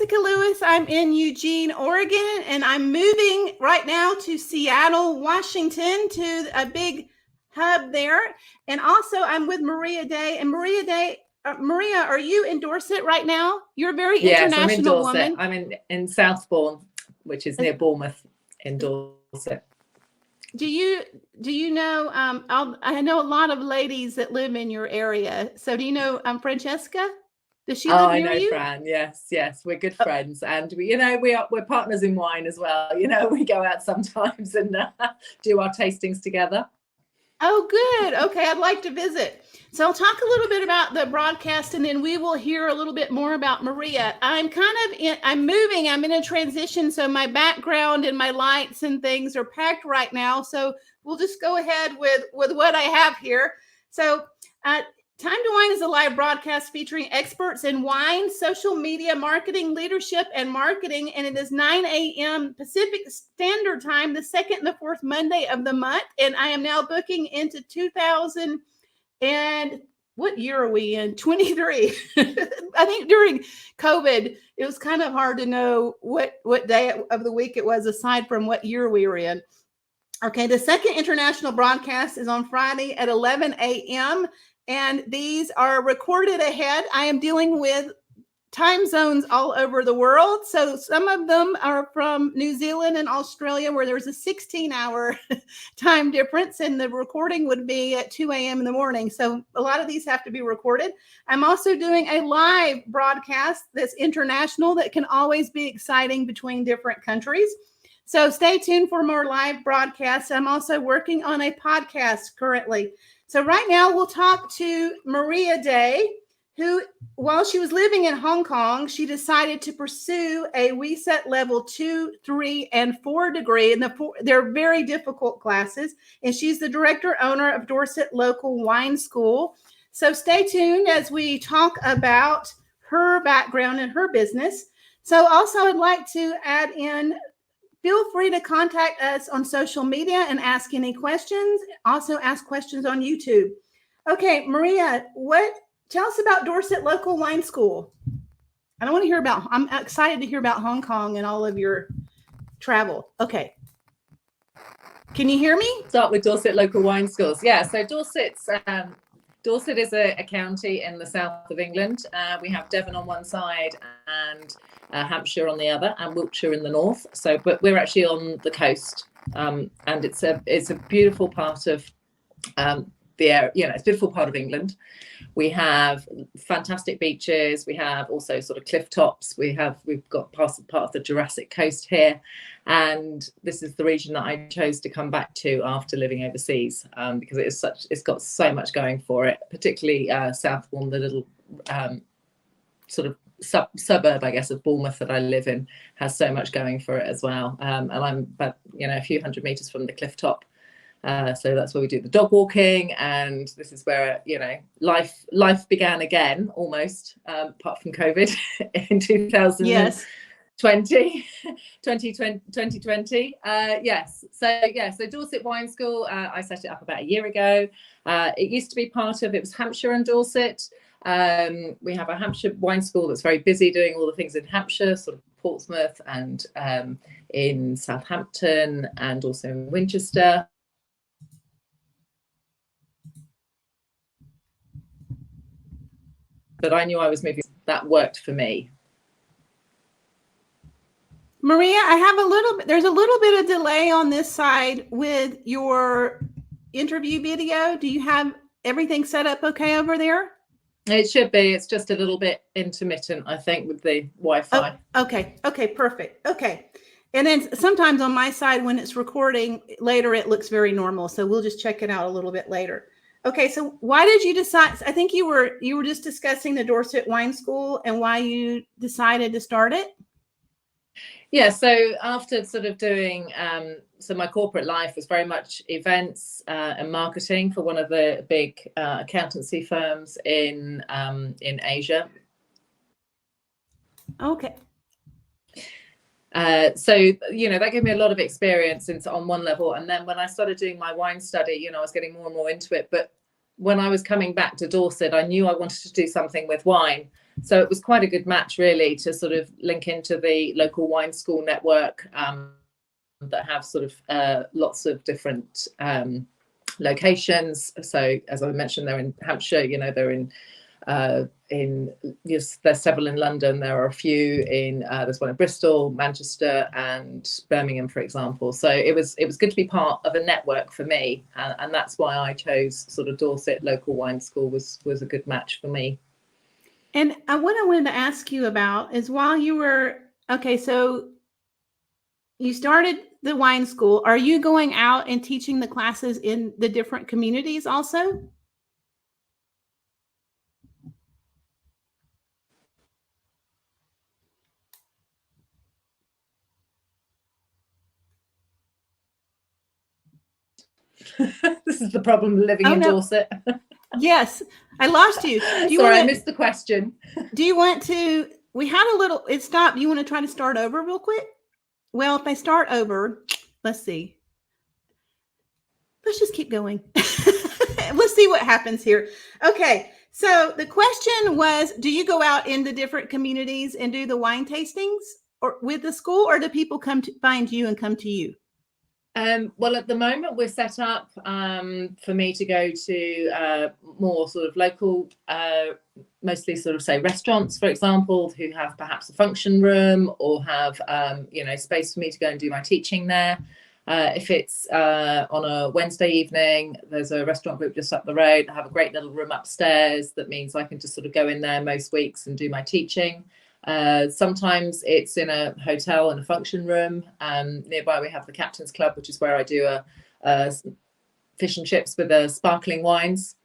Jessyca Lewis. I'm in Eugene, Oregon, and I'm moving right now to Seattle, Washington, to a big hub there. And also I'm with Maria Day. And Maria, are you in Dorset right now? You're a very international woman. I'm in Southbourne, which is near Bournemouth in Dorset. Do you know, I know a lot of ladies that live in your area. So do you know Francesca? Does she live near you? Fran. Yes, we're good friends, and we're partners in wine as well. We go out sometimes and do our tastings together. Oh, good. Okay, I'd like to visit. So I'll talk a little bit about the broadcast, and then we will hear a little bit more about Maria. I'm moving. I'm in a transition, so my background and my lights and things are packed right now. So we'll just go ahead with what I have here. So Time to Wine is a live broadcast featuring experts in wine, social media, marketing, leadership, and marketing. And it is 9 a.m. Pacific Standard Time, the second and the fourth Monday of the month. And I am now booking into 2000 and what year are we in? 23. I think during COVID, it was kind of hard to know what day of the week it was, aside from what year we were in. Okay, the second international broadcast is on Friday at 11 a.m. And these are recorded ahead. I am dealing with time zones all over the world. So some of them are from New Zealand and Australia, where there's a 16-hour time difference, and the recording would be at 2 a.m. in the morning. So a lot of these have to be recorded. I'm also doing a live broadcast that's international that can always be exciting between different countries. So stay tuned for more live broadcasts. I'm also working on a podcast currently. So right now we'll talk to Maria Day, who, while she was living in Hong Kong, she decided to pursue a WSET Level 2, 3, and 4 degree. And they're very difficult classes. And she's the director owner of Dorset Local Wine School. So stay tuned as we talk about her background and her business. So also I'd like to add in, feel free to contact us on social media and ask any questions. Also ask questions on YouTube. Okay, Maria, tell us about Dorset Local Wine School. I'm excited to hear about Hong Kong and all of your travel. Okay. Can you hear me? Start with Dorset Local Wine Schools. Yeah, so Dorset is a county in the south of England. We have Devon on one side and Hampshire on the other, and Wiltshire in the north. But we're actually on the coast, and it's a beautiful part of the area. It's a beautiful part of England. We have fantastic beaches. We have also sort of cliff tops. We've got part of the Jurassic coast here, and this is the region that I chose to come back to after living overseas, because it's got so much going for it. Particularly Southbourne, the little sort of suburb, I guess, of Bournemouth that I live in, has so much going for it as well. And I'm about a few hundred meters from the cliff top. So that's where we do the dog walking, and this is where life began again, almost, apart from COVID in 2020. Yes. 2020. Yes. So Dorset Wine School, I set it up about a year ago. It used to be it was Hampshire and Dorset. We have a Hampshire wine school that's very busy doing all the things in Hampshire, sort of Portsmouth and in Southampton, and also in Winchester. But I knew I was moving. That worked for me. Maria, there's a little bit of delay on this side with your interview video. Do you have everything set up okay over there? It should be. It's just a little bit intermittent, I think, with the Wi-Fi. Oh, okay, perfect. Okay. And then sometimes on my side, when it's recording later, it looks very normal. So we'll just check it out a little bit later. Okay, so why did you decide? I think you were just discussing the Dorset Wine School and why you decided to start it. Yeah, so after sort of doing, so my corporate life was very much events and marketing for one of the big accountancy firms in Asia. Okay. So, that gave me a lot of experience on one level. And then when I started doing my wine study, I was getting more and more into it. But when I was coming back to Dorset, I knew I wanted to do something with wine. So it was quite a good match, really, to sort of link into the local wine school network that have sort of lots of different locations. So as I mentioned, they're in Hampshire, they're in yes, there's several in London. There are a few in there's one in Bristol, Manchester, and Birmingham, for example. So it was good to be part of a network for me, and that's why I chose sort of Dorset Local Wine School was a good match for me. And what I wanted to ask you about is while you were so you started the wine school. Are you going out and teaching the classes in the different communities also? This is the problem living in Dorset. Yes, I lost you. Sorry, I missed the question. Do you want to? We had a little. It stopped. Do you want to try to start over real quick? Well, if I start over, let's see. Let's just keep going. Let's see what happens here. Okay. So the question was, do you go out in the different communities and do the wine tastings or with the school, or do people come to find you and come to you? Well, at the moment, we're set up for me to go to more sort of local, mostly sort of say restaurants, for example, who have perhaps a function room or have, space for me to go and do my teaching there. If it's on a Wednesday evening, there's a restaurant group just up the road. I have a great little room upstairs. That means I can just sort of go in there most weeks and do my teaching. Sometimes it's in a hotel and a function room. Nearby we have the Captain's Club, which is where I do a fish and chips with the sparkling wines,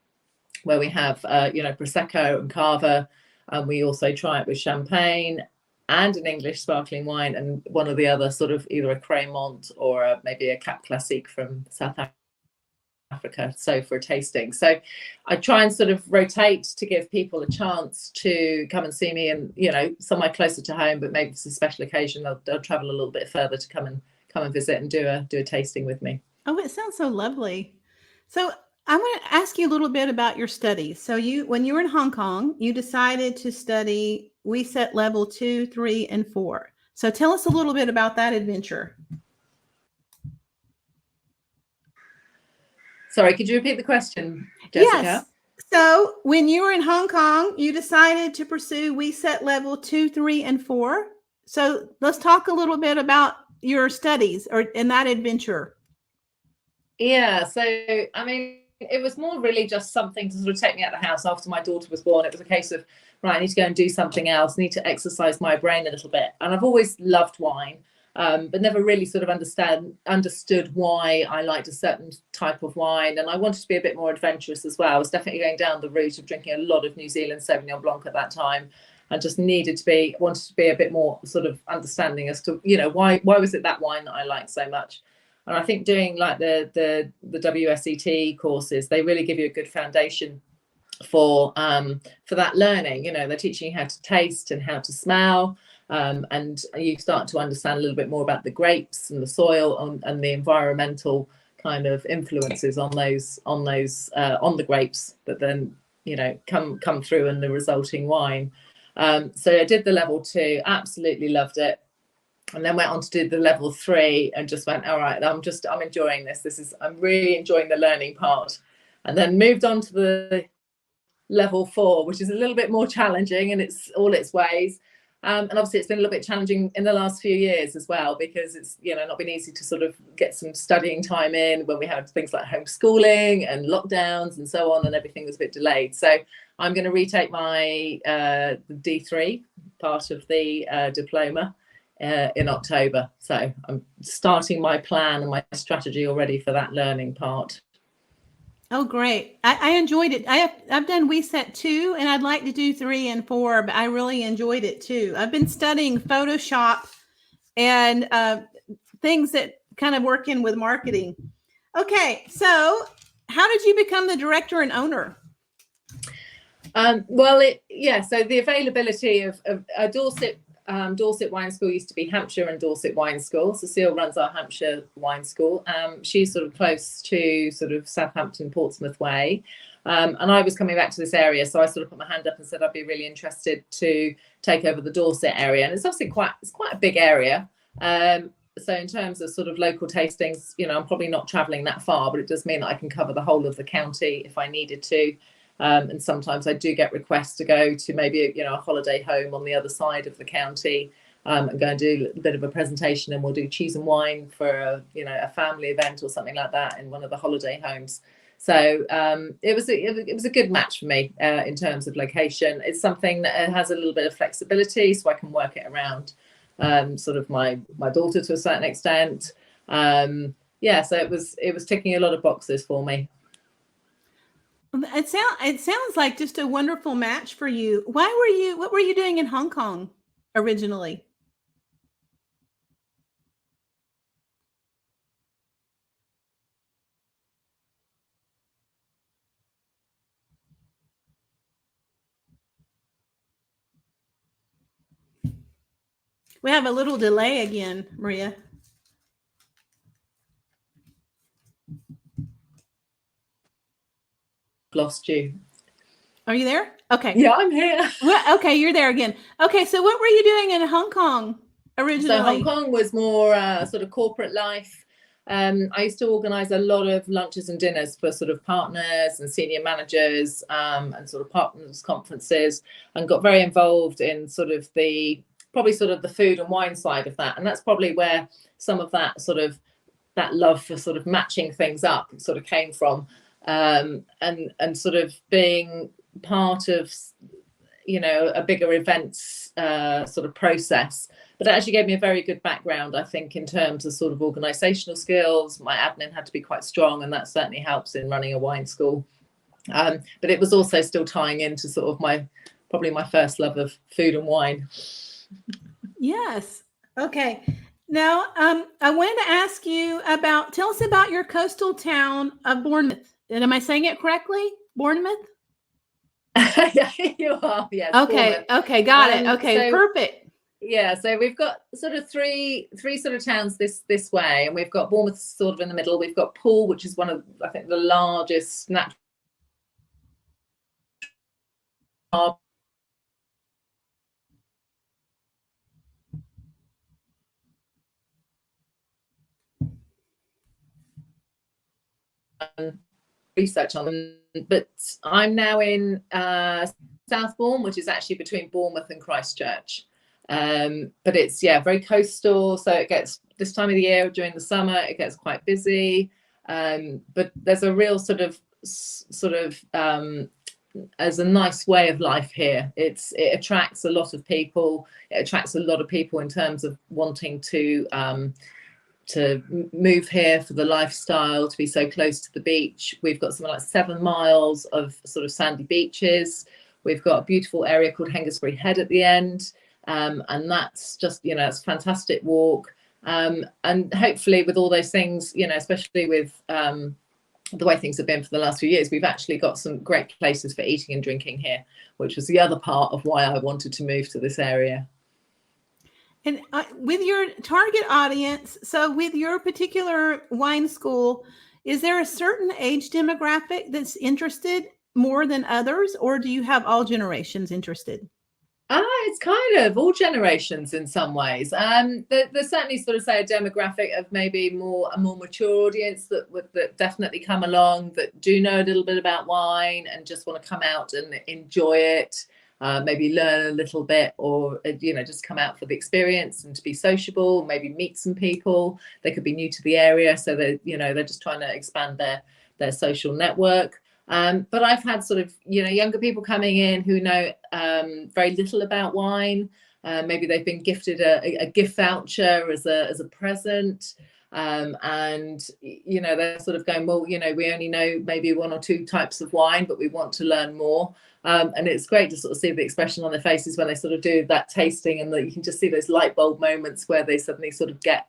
where we have Prosecco and Cava, and we also try it with champagne and an English sparkling wine and one or the other, sort of either a Cremant or maybe a Cap Classique from South Africa, so for a tasting. So I try and sort of rotate to give people a chance to come and see me, and somewhere closer to home, but maybe it's a special occasion they'll travel a little bit further to come and visit and do a tasting with me. Oh, it sounds so lovely. So I want to ask you a little bit about your studies. So when you were in Hong Kong, you decided to study WSET Level 2, 3, and 4. So tell us a little bit about that adventure. Sorry, could you repeat the question, Jessyca? Yes. So when you were in Hong Kong, you decided to pursue WSET Level 2, 3, and 4. So let's talk a little bit about your studies in that adventure. Yeah. So, I mean, it was more really just something to sort of take me out of the house after my daughter was born. It was a case of, right, I need to go and do something else. I need to exercise my brain a little bit. And I've always loved wine. But never really sort of understood why I liked a certain type of wine. And I wanted to be a bit more adventurous as well. I was definitely going down the route of drinking a lot of New Zealand Sauvignon Blanc at that time. I just wanted to be a bit more sort of understanding as to, why was it that wine that I liked so much. And I think doing like the WSET courses, they really give you a good foundation for that learning. They're teaching you how to taste and how to smell. And you start to understand a little bit more about the grapes and the soil and the environmental kind of influences on the grapes that then come through in the resulting wine. So I did the level 2, absolutely loved it, and then went on to do the level 3 and just went, all right, I'm enjoying this. I'm really enjoying the learning part, and then moved on to the level 4, which is a little bit more challenging in all its ways. And obviously it's been a little bit challenging in the last few years as well, because it's not been easy to sort of get some studying time in when we had things like homeschooling and lockdowns and so on, and everything was a bit delayed. So I'm going to retake my D3 part of the diploma in October. So I'm starting my plan and my strategy already for that learning part. Oh, great. I enjoyed it. I've done WSET 2, and I'd like to do 3 and 4, but I really enjoyed it too. I've been studying Photoshop and things that kind of work in with marketing. Okay, so how did you become the director and owner? So the availability of Dorset Wine School used to be Hampshire and Dorset Wine School. Cecile runs our Hampshire Wine School. She's sort of close to sort of Southampton, Portsmouth way. And I was coming back to this area, so I sort of put my hand up and said I'd be really interested to take over the Dorset area. And it's obviously quite a big area. So in terms of sort of local tastings, I'm probably not traveling that far, but it does mean that I can cover the whole of the county if I needed to. And sometimes I do get requests to go to maybe a holiday home on the other side of the county, and go and do a bit of a presentation, and we'll do cheese and wine for a family event or something like that in one of the holiday homes. So it was a good match for me in terms of location. It's something that has a little bit of flexibility, so I can work it around sort of my daughter to a certain extent. So it was ticking a lot of boxes for me. It sounds like just a wonderful match for you. What were you doing in Hong Kong originally? We have a little delay again, Maria. Lost you. Are you there? Okay. Yeah, I'm here. Well, okay, you're there again. Okay, so what were you doing in Hong Kong originally? So Hong Kong was more sort of corporate life. I used to organise a lot of lunches and dinners for sort of partners and senior managers, and sort of partners conferences, and got very involved in sort of the food and wine side of that. And that's probably where some of that that love for sort of matching things up sort of came from. And sort of being part of a bigger events sort of process, but it actually gave me a very good background, I think, in terms of sort of organizational skills. My admin had to be quite strong, and that certainly helps in running a wine school, but it was also still tying into sort of probably my first love of food and wine. Yes. Okay. Now I wanted to ask you tell us about your coastal town of Bournemouth. Am I saying it correctly? Bournemouth? Yeah, you are. Yes. Okay. Bournemouth. Okay. Got it. Okay. So, perfect. Yeah. So we've got sort of three sort of towns this way, and we've got Bournemouth sort of in the middle. We've got Poole, which is one of, I think, the largest natural research on them, but I'm now in Southbourne, which is actually between Bournemouth and Christchurch, but it's very coastal, so it gets, this time of the year during the summer, it gets quite busy, but there's a real sort of as a nice way of life here. It attracts a lot of people. It attracts a lot of people in terms of wanting to move here for the lifestyle, to be so close to the beach. We've got something like 7 miles of sort of sandy beaches. We've got a beautiful area called Hengistbury Head at the end, and that's just, it's a fantastic walk. And hopefully with all those things, especially with the way things have been for the last few years, we've actually got some great places for eating and drinking here, which was the other part of why I wanted to move to this area. And with your target audience, so with your particular wine school, is there a certain age demographic that's interested more than others, or do you have all generations interested? It's kind of all generations in some ways. There's certainly sort of, say, a demographic of maybe a more mature audience that definitely come along, that do know a little bit about wine and just want to come out and enjoy it. Maybe learn a little bit, or just come out for the experience and to be sociable, maybe meet some people. They could be new to the area, so they're just trying to expand their social network. But I've had sort of younger people coming in who know very little about wine. Maybe they've been gifted a gift voucher as a present, and they're sort of going, well, we only know maybe 1 or 2 types of wine, but we want to learn more. And it's great to sort of see the expression on their faces when they sort of do that tasting, and that you can just see those light bulb moments where they suddenly sort of get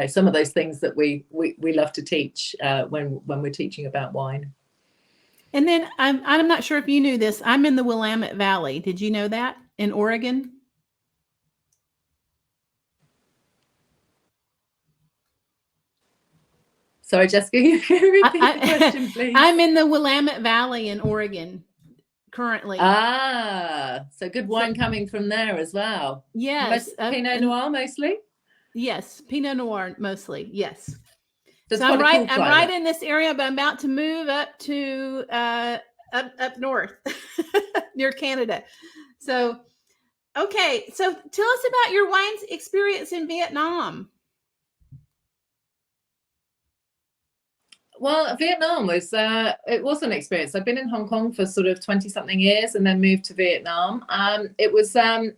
some of those things that we love to teach when we're teaching about wine. And then I'm not sure if you knew this, I'm in the Willamette Valley. Did you know that, in Oregon? Sorry, Jessica, you can repeat the question, please. I'm in the Willamette Valley in Oregon currently. So good wine coming from there as well. Yes. Pinot Noir mostly? Yes, Pinot Noir mostly, yes. That's so I'm cool right in this area, but I'm about to move up to up north near Canada. So, okay. So tell us about your wine experience in Vietnam. Well, Vietnam was it was an experience. I've been in Hong Kong for sort of 20 something years and then moved to Vietnam. It was I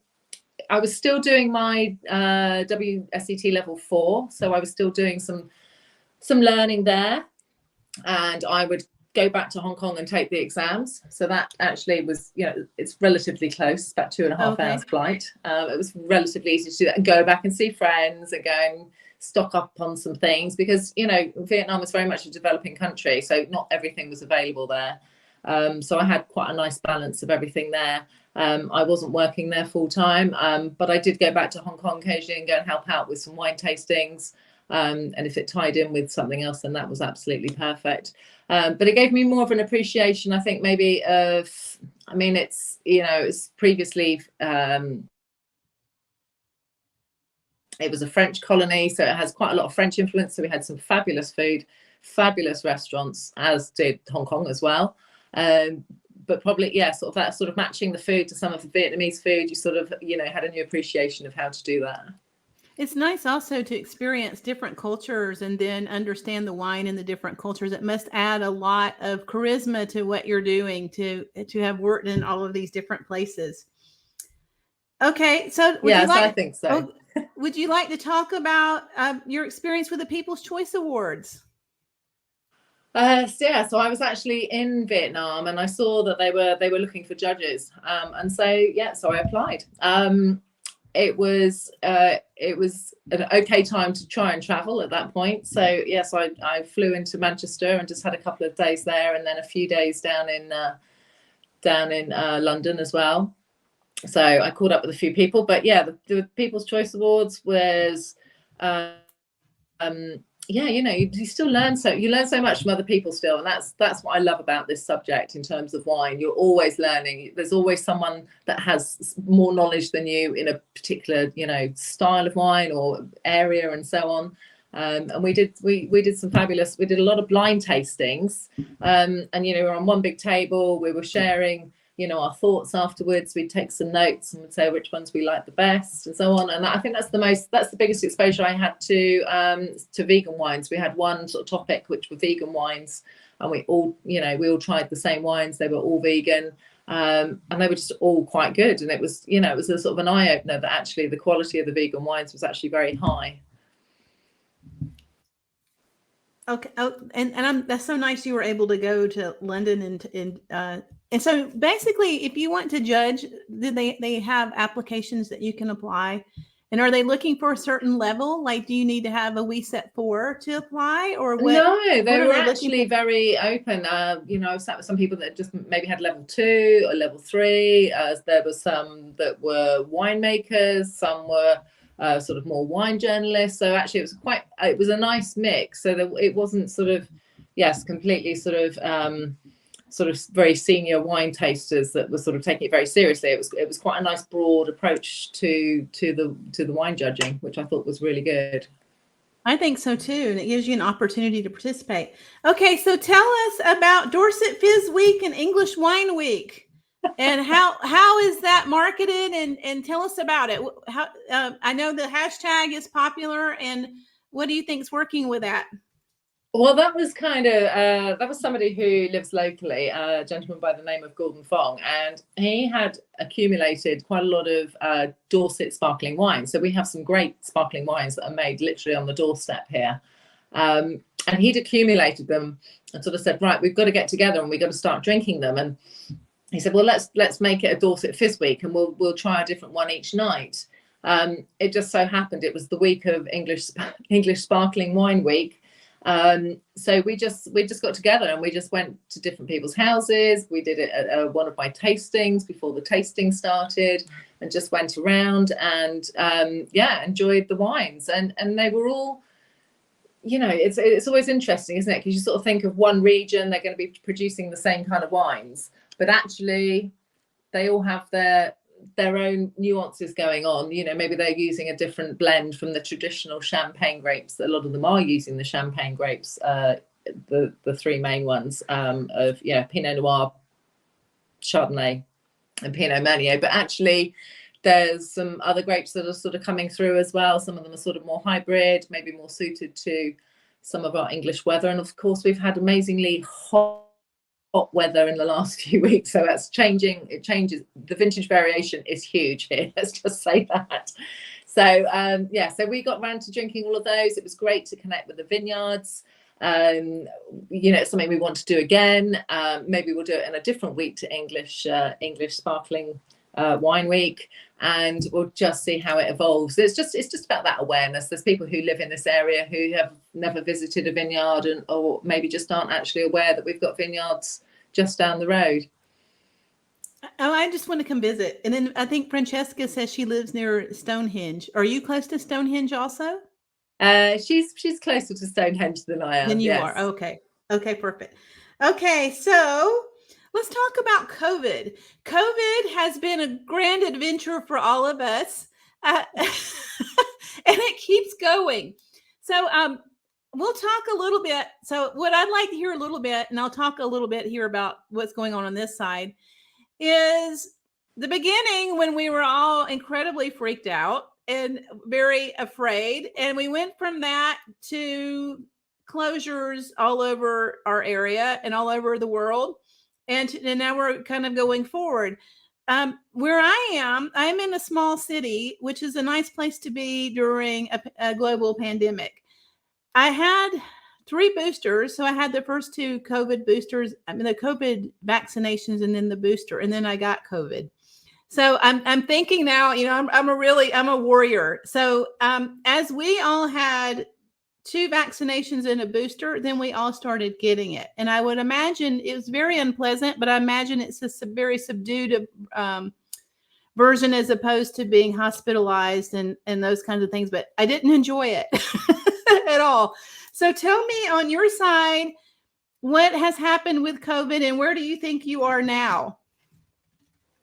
was still doing my WSET Level 4, so I was still doing some learning there, and I would go back to Hong Kong and take the exams. So that actually was, it's relatively close, about 2.5 hours flight. It was relatively easy to do that and go back and see friends and go and stock up on some things, because Vietnam was very much a developing country, so not everything was available there. So I had quite a nice balance of everything there. I wasn't working there full time, but I did go back to Hong Kong occasionally and go and help out with some wine tastings. And if it tied in with something else, then that was absolutely perfect. But it gave me more of an appreciation, I think, maybe of, it's previously, it was a French colony, so it has quite a lot of French influence. So we had some fabulous food, fabulous restaurants, as did Hong Kong as well. But probably, sort of that sort of matching the food to some of the Vietnamese food, you sort of, had a new appreciation of how to do that. It's nice also to experience different cultures and then understand the wine in the different cultures. It must add a lot of charisma to what you're doing to have worked in all of these different places. Okay, so I think so. Would you like to talk about your experience with the People's Choice Awards? So I was actually in Vietnam and I saw that they were looking for judges, and so I applied. It was an okay time to try and travel at that point. So yes, I flew into Manchester and just had a couple of days there, and then a few days down in London as well. So I caught up with a few people. But the People's Choice Awards was you still learn so much from other people still, and that's what I love about this subject in terms of wine. You're always learning. There's always someone that has more knowledge than you in a particular style of wine or area and so on. And we did some fabulous, we did a lot of blind tastings, and we were on one big table, we were sharing our thoughts afterwards. We'd take some notes and would say which ones we liked the best and so on. And I think that's the biggest exposure I had to vegan wines. We had one sort of topic which were vegan wines, and we all tried the same wines. They were all vegan, and they were just all quite good. And it was it was a sort of an eye opener that actually the quality of the vegan wines was actually very high. Okay. Oh, and that's so nice you were able to go to London and so basically, if you want to judge, do they have applications that you can apply? And are they looking for a certain level? Like, do you need to have a WSET 4 to apply, or what? No, they were actually very open. I've sat with some people that just maybe had level 2 or level 3. There were some that were winemakers, some were sort of more wine journalists. So actually, it was a nice mix. So it wasn't sort of completely sort of very senior wine tasters that were sort of taking it very seriously. It was quite a nice broad approach to the wine judging, which I thought was really good. I think so too, and it gives you an opportunity to participate. Okay, so tell us about Dorset Fizz Week and English Wine Week, and how is that marketed, and tell us about it. How I know the hashtag is popular, and what do you think is working with that? Well, that was that was somebody who lives locally, a gentleman by the name of Gordon Fong, and he had accumulated quite a lot of Dorset sparkling wine. So we have some great sparkling wines that are made literally on the doorstep here. And he'd accumulated them and sort of said, right, we've got to get together and we've got to start drinking them. And he said, well, let's make it a Dorset Fizz Week, and we'll try a different one each night. It just so happened it was the week of English Sparkling Wine Week. So we just got together and we just went to different people's houses. We did it at one of my tastings before the tasting started, and just went around and enjoyed the wines, and they were all it's always interesting, isn't it? Because you sort of think of one region, they're going to be producing the same kind of wines, but actually they all have their own nuances going on. Maybe they're using a different blend from the traditional champagne grapes. A lot of them are using the champagne grapes, the three main ones of Pinot Noir, Chardonnay, and Pinot Meunier. But actually, there's some other grapes that are sort of coming through as well. Some of them are sort of more hybrid, maybe more suited to some of our English weather. And of course, we've had amazingly hot weather in the last few weeks, so that's changing. It changes. The vintage variation is huge here. Let's just say that. So so we got around to drinking all of those. It was great to connect with the vineyards. It's something we want to do again. Maybe we'll do it in a different week to English sparkling wine week, and we'll just see how it evolves. It's just about that awareness. There's people who live in this area who have never visited a vineyard, or maybe just aren't actually aware that we've got vineyards just down the road. Oh, I just want to come visit. And then I think Francesca says she lives near Stonehenge. Are you close to Stonehenge also? She's closer to Stonehenge than I am. Than you are. Okay, perfect. Okay, so let's talk about COVID. COVID has been a grand adventure for all of us, and it keeps going. So we'll talk a little bit. So what I'd like to hear a little bit, and I'll talk a little bit here about what's going on this side, is the beginning when we were all incredibly freaked out and very afraid. And we went from that to closures all over our area and all over the world. And now we're kind of going forward. Where I am, I'm in a small city, which is a nice place to be during a global pandemic. I had 3 boosters. So I had the first 2 COVID boosters, the COVID vaccinations, and then the booster, and then I got COVID. So I'm thinking now, I'm a warrior. So as we all had 2 vaccinations and a booster, then we all started getting it. And I would imagine it was very unpleasant, but I imagine it's a very subdued version as opposed to being hospitalized and those kinds of things. But I didn't enjoy it at all. So tell me on your side, what has happened with COVID and where do you think you are now?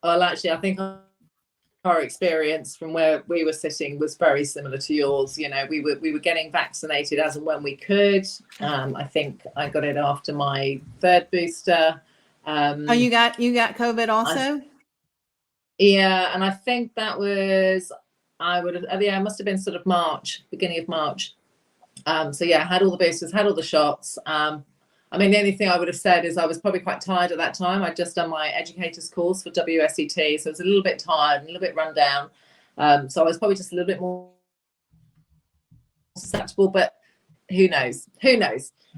Well, actually, I think our experience from where we were sitting was very similar to yours. We were getting vaccinated as and when we could. I think I got it after my 3rd booster. You got COVID also? Yeah, and I think that was it must have been sort of March, beginning of March. So yeah, I had all the boosters, had all the shots. The only thing I would have said is I was probably quite tired at that time. I'd just done my educator's course for WSET, so I was a little bit tired, a little bit run down. So I was probably just a little bit more susceptible, but who knows?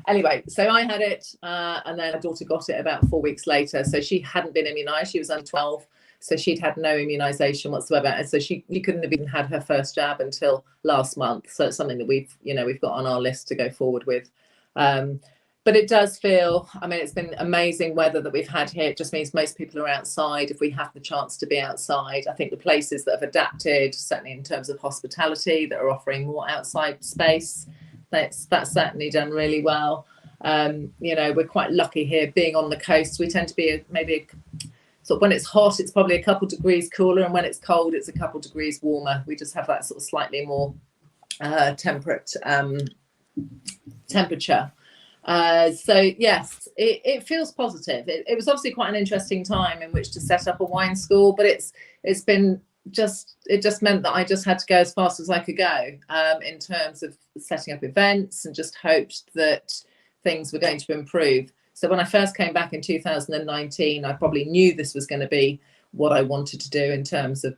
Anyway, so I had it, and then my daughter got it about 4 weeks later. So she hadn't been immunised. She was under 12, so she'd had no immunisation whatsoever. And so she couldn't have even had her first jab until last month. So it's something that we've got on our list to go forward with. But it does feel, it's been amazing weather that we've had here. It just means most people are outside if we have the chance to be outside. I think the places that have adapted, certainly in terms of hospitality, that are offering more outside space, that's certainly done really well. We're quite lucky here being on the coast. We tend to be so when it's hot, it's probably a couple degrees cooler, and when it's cold, it's a couple degrees warmer. We just have that sort of slightly more temperate temperature. So yes, it feels positive. It was obviously quite an interesting time in which to set up a wine school, but it just meant that I just had to go as fast as I could go in terms of setting up events, and just hoped that things were going to improve. So when I first came back in 2019, I probably knew this was going to be what I wanted to do in terms of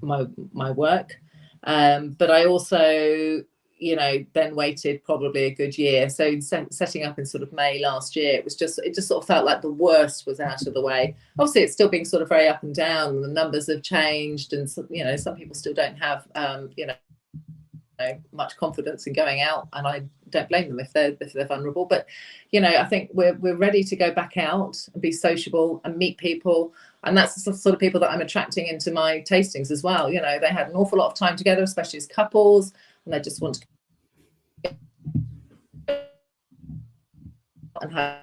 my work. But I also then waited probably a good year. So setting up in sort of May last year, it just sort of felt like the worst was out of the way. Obviously, it's still being sort of very up and down, and the numbers have changed, and some people still don't have much confidence in going out, and I don't blame them if they're vulnerable. But I think we're ready to go back out and be sociable and meet people. And that's the sort of people that I'm attracting into my tastings as well. They had an awful lot of time together, especially as couples, and they just want to and have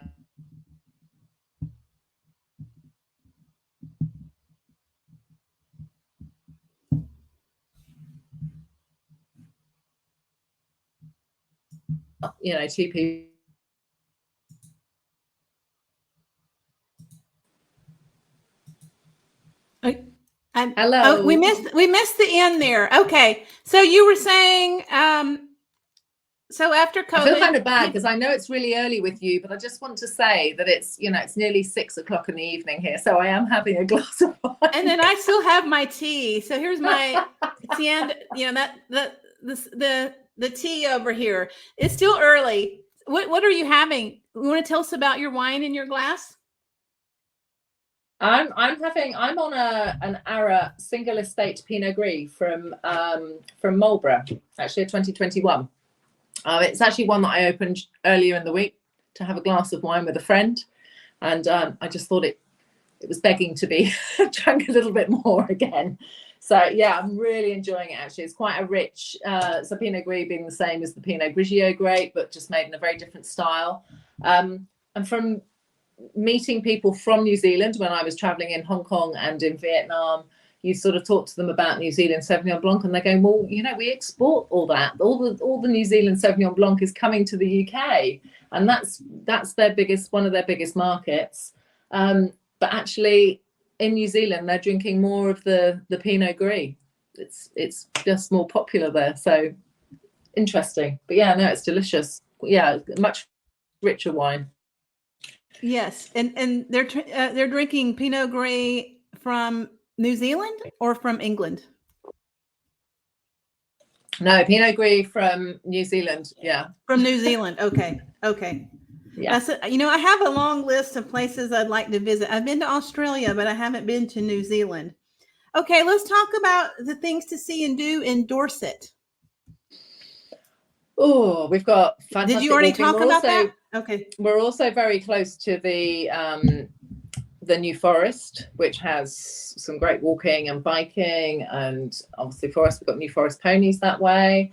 two people. Hello. We missed the end there. Okay, so you were saying, so after COVID, I feel kind of bad because I know it's really early with you, but I just want to say that it's it's nearly 6 o'clock in the evening here, so I am having a glass of wine. And then I still have my tea. So here's my tea, the tea over here. It's still early. What are you having? You want to tell us about your wine in your glass? I'm on an Ara single estate Pinot Gris from Marlborough, actually 2021. It's actually one that I opened earlier in the week to have a glass of wine with a friend, and I just thought it was begging to be drunk a little bit more again. So yeah, I'm really enjoying it actually. It's quite a rich, so Pinot Gris being the same as the Pinot Grigio grape, but just made in a very different style. And from meeting people from New Zealand when I was traveling in Hong Kong and in Vietnam, you sort of talk to them about New Zealand Sauvignon Blanc, and they're going, well, we export all that. All the New Zealand Sauvignon Blanc is coming to the UK, and that's one of their biggest markets. But actually, in New Zealand, they're drinking more of the Pinot Gris. It's just more popular there. So interesting. But yeah, no, it's delicious. Yeah, much richer wine. Yes, and they're drinking Pinot Gris from New Zealand or from England? No, Pinot Gris from New Zealand. Yeah, from New Zealand. Okay. Yeah. I have a long list of places I'd like to visit. I've been to Australia, but I haven't been to New Zealand. Okay, let's talk about the things to see and do in Dorset. Oh, we've got fantastic. Did you already talk about that? Okay. We're also very close to the New Forest, which has some great walking and biking, and obviously Forest. We've got New Forest ponies that way.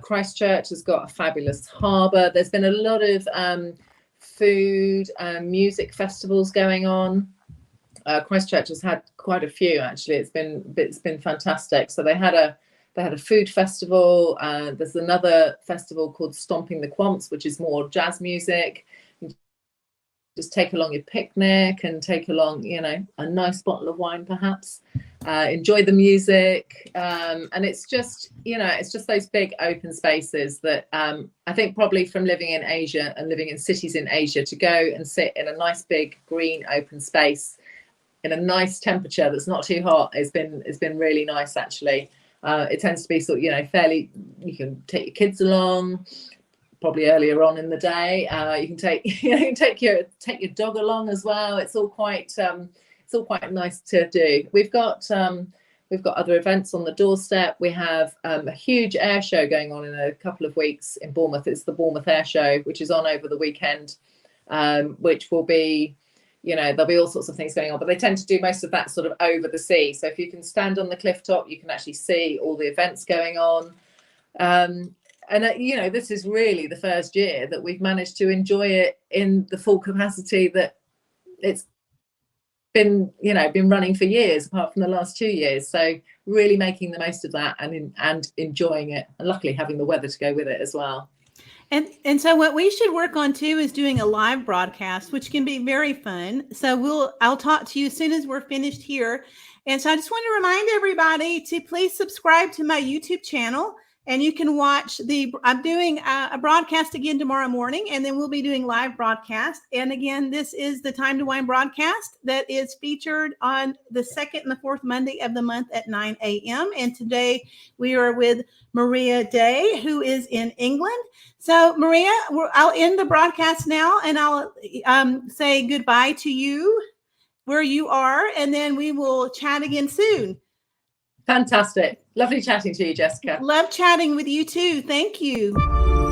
Christchurch has got a fabulous harbour. There's been a lot of food and music festivals going on. Christchurch has had quite a few actually. It's been fantastic. So they had a food festival. There's another festival called Stomping the Quomps, which is more jazz music. Just take along your picnic and take along, a nice bottle of wine, perhaps. Enjoy the music, and it's just those big open spaces that I think probably from living in Asia and living in cities in Asia, to go and sit in a nice big green open space in a nice temperature that's not too hot has been really nice actually. It tends to be sort of fairly. You can take your kids along. Probably earlier on in the day, you can take your dog along as well. It's all quite nice to do. We've got other events on the doorstep. We have a huge air show going on in a couple of weeks in Bournemouth. It's the Bournemouth Air Show, which is on over the weekend, which will be, there'll be all sorts of things going on, but they tend to do most of that sort of over the sea. So if you can stand on the cliff top, you can actually see all the events going on. And this is really the first year that we've managed to enjoy it in the full capacity that it's been running for years, apart from the last 2 years. So really making the most of that and enjoying it, and luckily having the weather to go with it as well. And so what we should work on too is doing a live broadcast, which can be very fun. So I'll talk to you as soon as we're finished here. And so I just want to remind everybody to please subscribe to my YouTube channel. And you can watch I'm doing a broadcast again tomorrow morning, and then we'll be doing live broadcast. And again, this is the Time to Wine broadcast that is featured on the second and the fourth Monday of the month at 9 a.m. And today we are with Maria Day, who is in England. So Maria, I'll end the broadcast now, and I'll say goodbye to you where you are, and then we will chat again soon. Fantastic. Lovely chatting to you, Jessyca. Love chatting with you too. Thank you.